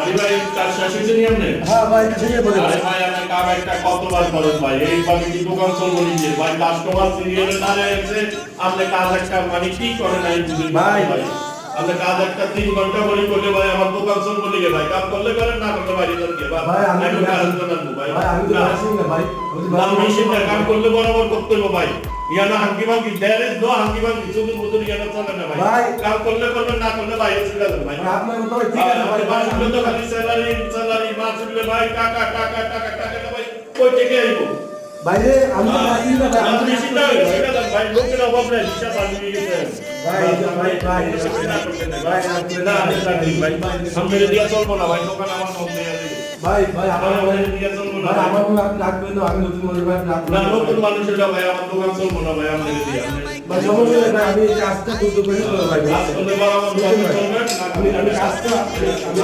আরে ভাই কাজ শেষ হয়েছে নি আপনি? হ্যাঁ ভাই ঠিক বলে আরে ভাই আপনি কাম একটা কতবার করেন ভাই, এইভাবে কি দোকান চলবো নিজে ভাই? কাস্টমার সিরিয়ালে দাঁড়িয়ে আছে, আপনি কাজ একটা মানে কি করেন নাই বুঝি ভাই। আপনি কাজ একটা 3 ঘন্টা করে করলে ভাই আমার দোকান চলবো লিগে ভাই, কাম করলে করেন না করলে বাইরে যান কে ভাই আমি একটু কাজ করেন ভাই। ভাই আমি তো আসি না ভাই না মেশিনটা কাম করলে বরাবর করতে হবে ভাই। ইয়ানা হাঙ্কি ভাঙ্কি দেরে দো হাঙ্কি ভাঙ্কি শুধু মধুর ইয়ানা চলে না ভাই। ভাই কাম করলে করবেন না করলে বাইরে চলে যাবেন ভাই। আপনার মতো ঠিক আছে ভাই ভাই শুনলে তো খালি স্যালারি মাছ উঠলে ভাই টাকা টাকা টাকা টাকা ভাই কই থেকে আইবো? ভাই রে আমি তো আসি না ভাই আমি মেশিনটা সেটা দেন ভাই, লোকের অভাব নাই, হিসাব আনিয়ে গেছেন ভাই ভাই ভাই ভাই না ভাই সামনে দিয়া চলবো না ভাই, দোকান আমার মধ্যে আছে ভাই ভাই আমার আমার দিয়া চলবো না ভাই আমার কোনো আপনি রাখবেন না, আমি নতুন মানুষ ভাই না রাখবেন নতুন মানুষের ভাই আমার দোকান চলবো না ভাই, আমাদের দিয়া ভাই সমস্যা নেই ভাই আমি কাজটা করতে পারি ভাই কাজ করলে বরাবর চলবেন না আমি কাজটা আমি